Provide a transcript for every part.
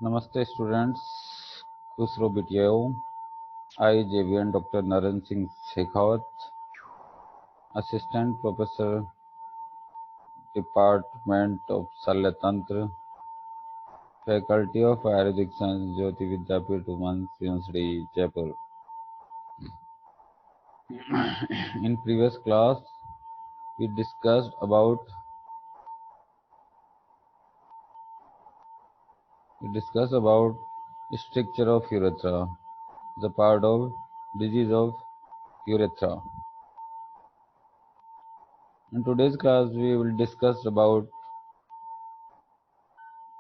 Namaste students, Kusro Bityayo. I, JVN Dr. Naren Singh Shekhawat, Assistant Professor, Department of Salyatantra, Faculty of Ayurvedic Science, Jyoti Vidyapith, Women's University, Jaipur. In previous class, we discussed about structure of urethra, the part of disease of urethra. In today's class, we will discuss about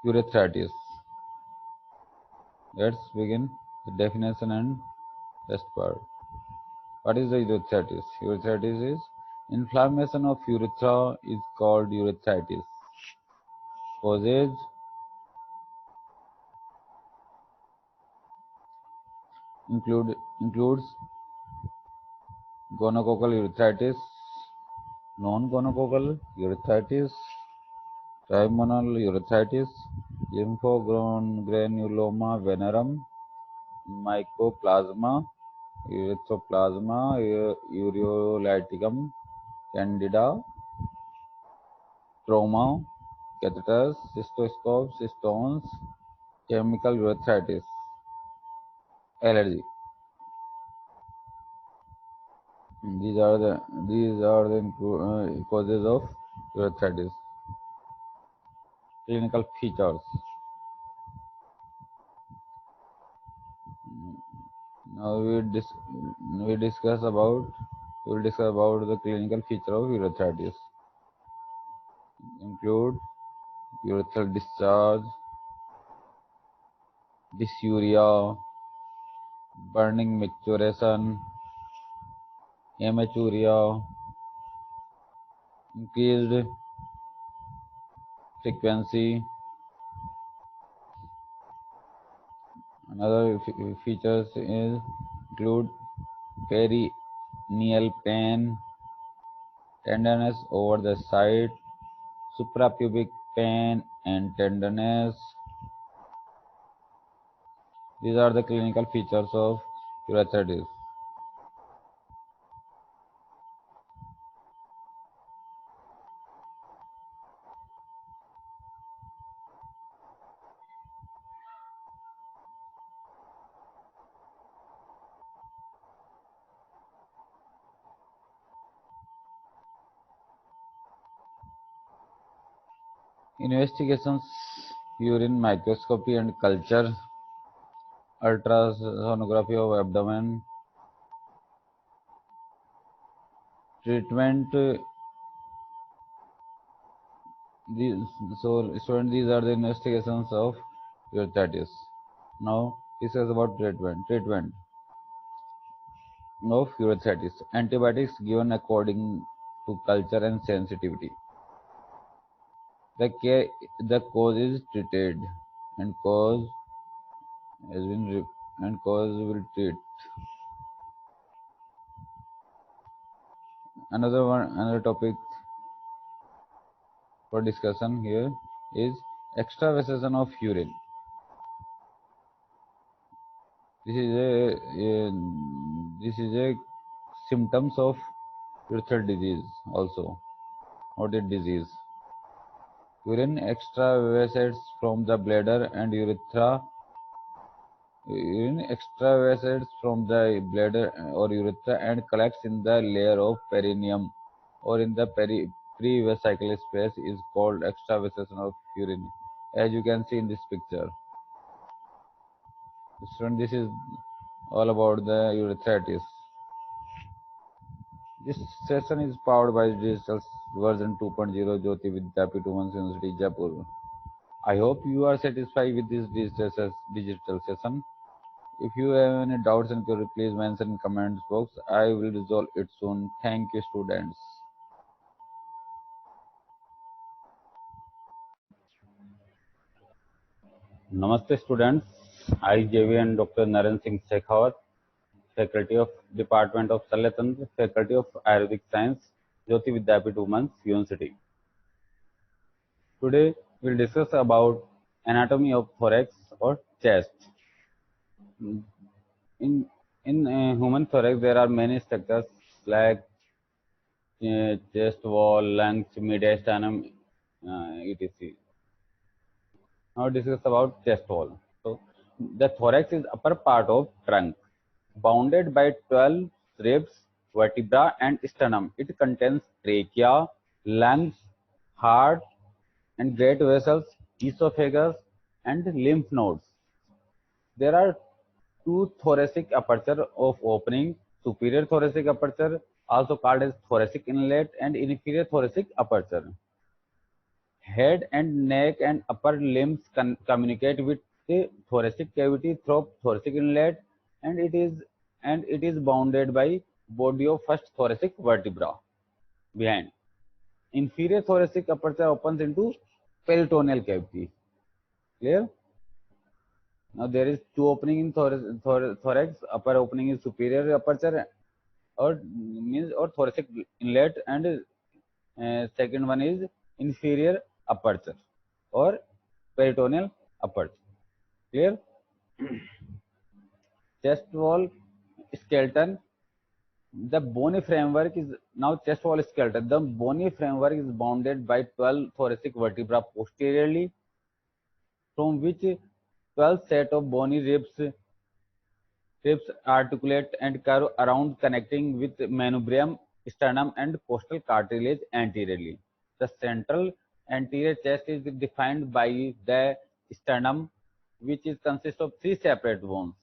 urethritis. Let's begin the definition and test part. What is the urethritis? Urethritis is inflammation of urethra is called urethritis. Causes includes gonococcal urethritis, non-gonococcal urethritis, trigeminal urethritis, lymphogranuloma venerum, mycoplasma, erythroplasma, ureolyticum, candida, trauma, catheters, cystoscopes, stones, chemical urethritis, allergy. These are the causes of urethritis. Clinical features. Now we discuss about we will discuss about the clinical feature of urethritis. Include urethral discharge, dysuria, burning micturition, hematuria, increased frequency. Another features include perineal pain, tenderness over the site, suprapubic pain and tenderness. These are the clinical features of urethritis. Investigations: urine microscopy and culture, ultrasonography of abdomen, treatment. These are the investigations of urethritis. Now discuss about treatment. Treatment of urethritis. Antibiotics given according to culture and sensitivity. The cause is treated, and cause will treat. Another topic for discussion here is extravasation of urine. This is a symptoms of urethral disease also, not a disease. Urine extravasates from the bladder and urethra. Urine extravasates from the bladder or urethra and collects in the layer of perineum or in the prevesical space is called extravasation of urine, as you can see in this picture. Student, this is all about the urethritis. This session is powered by digital version 2.0 Jyoti Vidyapith Women's University, Jaipur. I hope you are satisfied with this digital session. If you have any doubts and queries, please mention in comments box. I will resolve it soon. Thank you, students. Namaste, students. I, JVN Dr. Naren Singh Shekhawat, Faculty of Department of Salyatantra, Faculty of Ayurvedic Science, Jyoti Vidyapith Women's University. Today, we'll discuss about anatomy of thorax or chest. In human thorax, there are many structures like chest wall, lungs, mediastinum, etc. Now discuss about chest wall. So the thorax is upper part of trunk, bounded by 12 ribs, vertebra, and sternum. It contains trachea, lungs, heart, and great vessels, esophagus, and lymph nodes. There are two thoracic aperture of opening: superior thoracic aperture, also called as thoracic inlet, and inferior thoracic aperture. Head and neck and upper limbs communicate with the thoracic cavity through thoracic inlet, and it is bounded by body of first thoracic vertebra behind. Inferior thoracic aperture opens into peritoneal cavity. Clear? Now there is two opening in thorax. Upper opening is superior aperture, or thoracic inlet, and second one is inferior aperture or peritoneal aperture. Clear? Chest wall skeleton. The bony framework is now chest wall skeleton. The bony framework is bounded by 12 thoracic vertebra posteriorly, from which 12 set of bony ribs articulate and curve around, connecting with manubrium, sternum, and costal cartilage anteriorly. The central anterior chest is defined by the sternum, which is consists of three separate bones: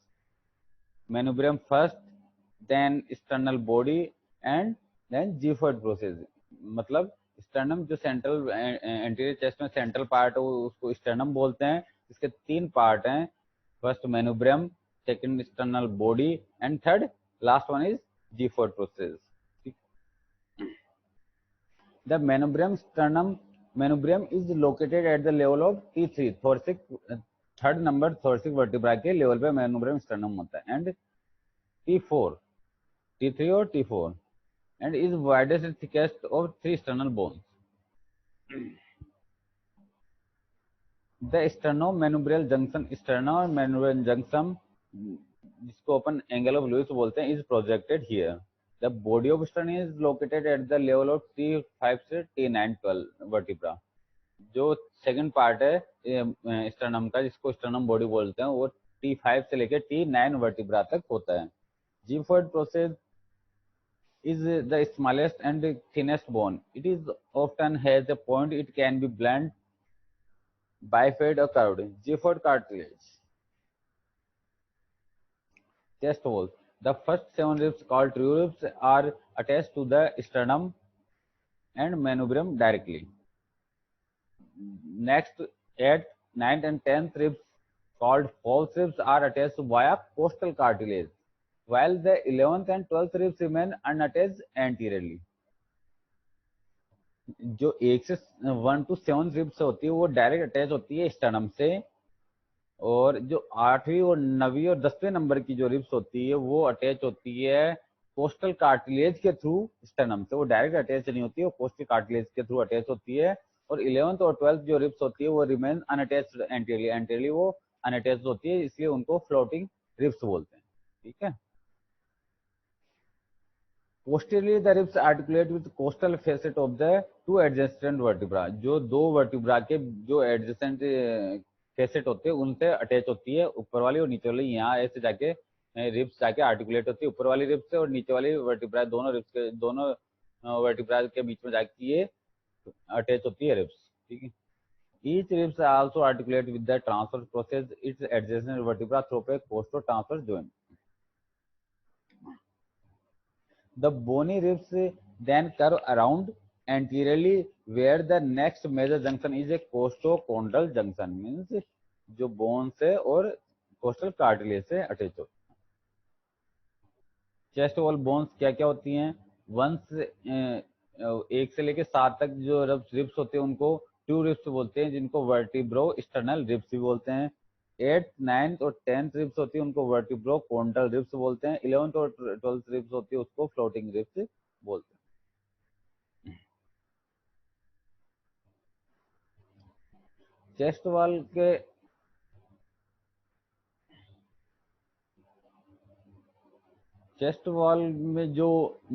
manubrium first, then sternal body, and then gyphoid process. मतलब sternum जो central anterior chest में central part है उसको sternum बोलते हैं. इसके तीन part हैं: first manubrium, second sternal body, and third last one is gyphoid process. The manubrium is located at the level of T3 thoracic, third number thoracic vertebra के level पे manubrium sternum होता है, and T4, T3 or T4, and is widest and thickest of three sternal bones. The sternomanubrial junction, sternomanubrial junction, जिसको अपन angle of Lewis बोलते हैं, is projected here. The body of sternum is located at the level of T5 से T9 12 vertebra. जो second part है sternum का, जिसको sternum body बोलते हैं, वो T5 से लेकर T9 वर्टिब्रा तक होता है. Gyphoid process is the smallest and thinnest bone. It is often has a point. It can be blunt, bifid, or curved. Gyphoid cartilage. Chest wall. The first 7 ribs, called true ribs, are attached to the sternum and manubrium directly. Next, 8th, 9th, and 10th ribs, called false ribs, are attached via costal cartilage, while the 11th and 12th ribs remain unattached anteriorly. जो 1 से 1 to 7 ribs होती है वो direct attach होती है sternum से, और जो 8वीं और 9वीं और 10वें नंबर की जो रिब्स होती है वो अटैच होती है कोस्टल कार्टिलेज के थ्रू स्टर्नम से. वो डायरेक्ट अटैच नहीं होती है, वो कोस्टल कार्टिलेज के थ्रू अटैच होती है. और 11th और 12th जो रिब्स होती है वो रिमेन अनअटैच्ड एंटीरियरली वो अनअटैच्ड होती है, इसलिए उनको फ्लोटिंग रिब्स बोलते हैं. ठीक है. Posteriorly, the ribs articulate with costal facet of the two adjacent vertebra. जो दो वर्टिब्रा के जो एडजेसेंट फेसेट होते हैं उनसे अटैच होती है, ऊपर वाली और नीचे वाली. यहाँ ऐसे जाके रिब्स जाके आर्टिकुलेट होती है ऊपर वाली रिब्स से, और नीचे वाली वर्टिब्रा दोनों रिब्स के दोनों वर्टिब्रा के बीच में जाके ये अटैच होती है रिब्स. ठीक है. Each ribs also articulate with the transverse process its adjacent vertebra through a costo-transverse joint. The bony ribs then curve around anteriorly, where the next major junction is a costochondral junction, means जो bone से और costal cartilage से attach होती है. Chest wall bones क्या क्या होती हैं? 1 से लेके 7 तक जो रिब्स होते हैं उनको ट्रू रिब्स बोलते हैं, जिनको वर्टिब्रो स्टर्नल रिब्स भी बोलते हैं. 8th, 9th और 10th रिब्स होती है उनको वर्टिब्रो कोंडल रिब्स बोलते हैं. 11th और 12th रिब्स होती है उसको फ्लोटिंग रिब्स बोलते हैं. चेस्ट वॉल के चेस्ट वॉल में जो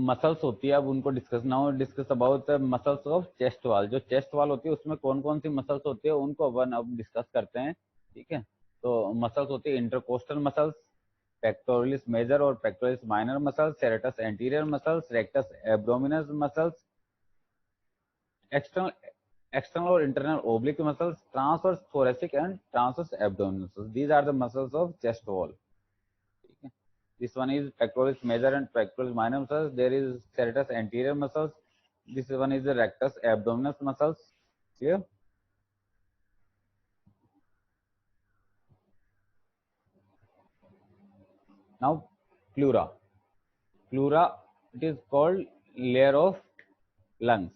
मसल्स होती है, अब उनको discuss about muscles of chest wall. जो चेस्ट वॉल होती है उसमें कौन कौन सी मसल्स होती है उनको अपन अब डिस्कस करते हैं, ठीक है। तो मसल्स होती है इंटरकोस्टल मसल्स, पेक्टोरलिस मेजर और pectoralis minor muscles, serratus anterior muscles, rectus abdominis muscles, external external or internal oblique muscles, transverse thoracic and transverse abdominal muscles. These are the muscles of chest wall. ठीक है। This one is pectoralis major and pectoralis minor muscles. There is serratus anterior muscles. This one is the rectus abdominis muscles. Clear? Now, pleura. Pleura, it is called layer of lungs.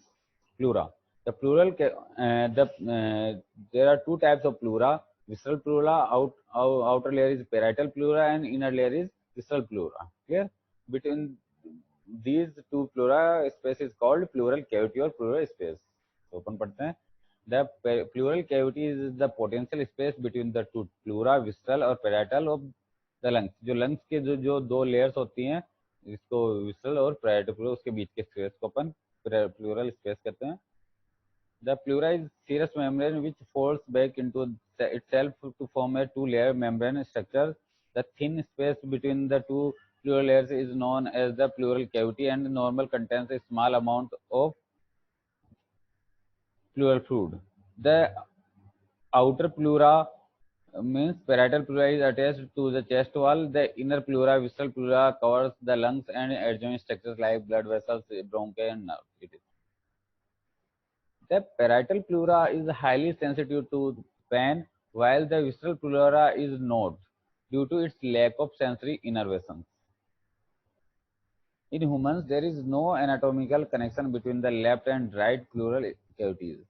Pleura. The pleural, there are two types of pleura. Visceral pleura, outer layer is parietal pleura and inner layer is visceral pleura. Clear? Between these two pleura, space is called pleural cavity or pleural space. So अपन पढ़ते हैं. The pleural cavity is the potential space between the two pleura, visceral और parietal of the lungs. जो lungs के जो दो layers होती हैं, इसको visceral और parietal pleura, उसके बीच के space को अपन pleural space कहते हैं. The pleura is serous membrane which folds back into itself to form a two-layer membrane structure. The thin space between the two pleural layers is known as the pleural cavity and normal contains a small amount of pleural fluid. The outer pleura means parietal pleura is attached to the chest wall. The inner pleura, visceral pleura, covers the lungs and adjoining structures like blood vessels, bronchi, and nerves. The parietal pleura is highly sensitive to pain, while the visceral pleura is not, due to its lack of sensory innervations. In humans, there is no anatomical connection between the left and right pleural cavities.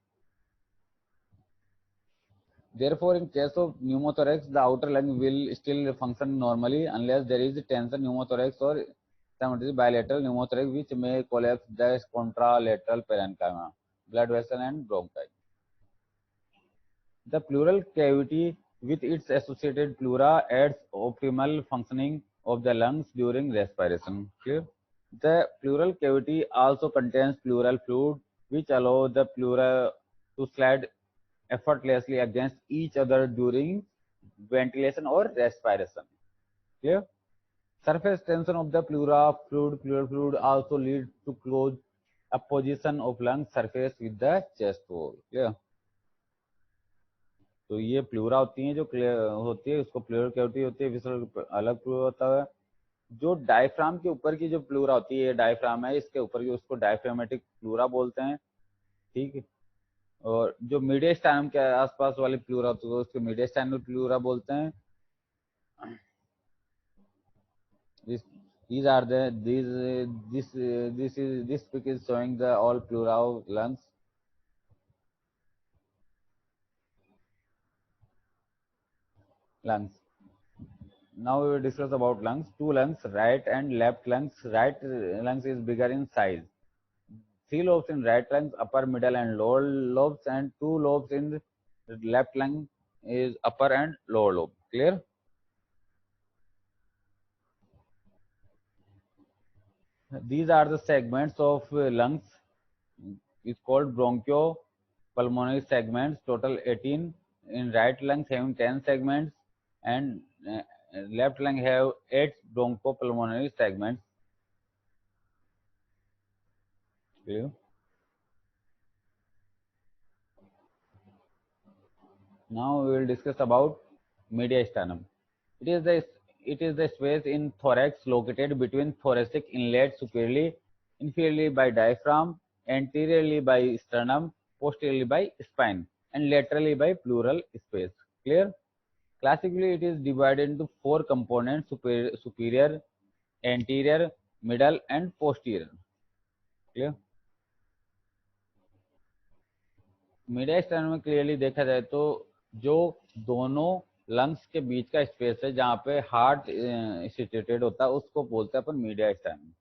Therefore, in case of pneumothorax, the outer lung will still function normally unless there is tension pneumothorax or simultaneous bilateral pneumothorax, which may collapse the contralateral parenchyma, blood vessel, and bronchi. The pleural cavity with its associated pleura aids optimal functioning of the lungs during respiration. Clear? The pleural cavity also contains pleural fluid, which allows the pleura to slide effortlessly against each other during ventilation or respiration. Clear? Surface tension of the pleural fluid also leads to close apposition of lung surface with the chest wall. Clear? तो ये pleura होती है जो होती है, उसको pleural cavity होती है, विसर्ल अलग प्लूरा होता है। जो डायफ्राम के ऊपर की जो प्लूरा होती है, ये डायफ्राम है, इसके ऊपर की उसको डायफ्रामेटिक प्लूरा बोलते हैं, ठीक है। और जो मीडियस्टाइनम के आसपास वाली प्लूरा होती है उसको मीडियस्टाइनल प्लूरा बोलते हैं। These are the this pic is showing the all pleura of lungs. Now we will discuss about lungs. Two lungs, right and left lungs. Right lungs is bigger in size. Three lobes in right lungs, upper, middle, and lower lobes, and two lobes in left lung is upper and lower lobe. Clear? These are the segments of lungs. It's called bronchopulmonary segments. Total 18. In right lungs having 10 segments, and left lung have 8 bronchopulmonary segments. Clear? Now we will discuss about mediastinum. It is the it is the space in thorax located between thoracic inlet superiorly, inferiorly by diaphragm, anteriorly by sternum, posteriorly by spine, and laterally by pleural space. Clear? Classically, it is divided into four components: superior, anterior, middle, and posterior. Clear? Media में clearly देखा जाए तो जो दोनों lungs के बीच का space है जहाँ पे हार्ट सिचुएटेड होता है उसको बोलते हैं अपन mediastinum.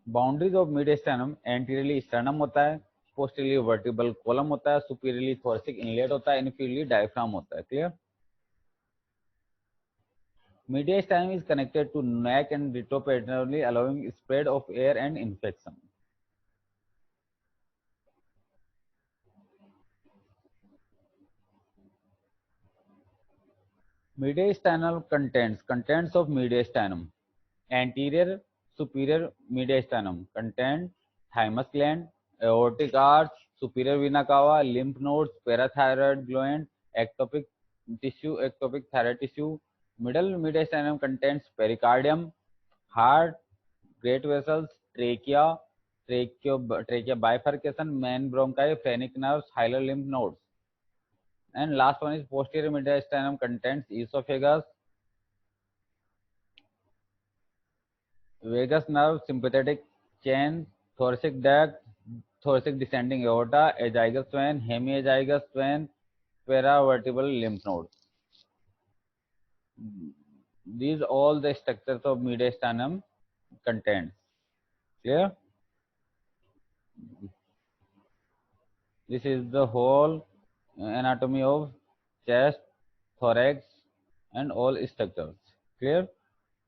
Boundaries of mediastinum, anteriorly sternum होता है, पोस्टीरियरली वर्टिब्रल कॉलम होता है, सुपीरियरली थोरैसिक इनलेट होता है, इन्फीरियरली डायफ्राम होता है। Clear? Mediastinum is connected to neck and retroperitoneally, allowing spread of air and infection. Mediastinal contents of mediastinum: anterior superior mediastinum contain thymus gland, aortic arch, superior vena cava, lymph nodes, parathyroid gland, ectopic thyroid tissue. Middle mediastinum contains pericardium, heart, great vessels, trachea bifurcation, main bronchi, phrenic nerves, hilar lymph nodes. And last one is posterior mediastinum contains esophagus, vagus nerve, sympathetic chain, thoracic duct, thoracic descending aorta, azygous vein, hemiazygous vein, paravertebral lymph nodes. These all the structures of mediastinum contains. Clear? This is the whole anatomy of chest, thorax and all structures. Clear?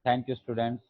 Thank you, students.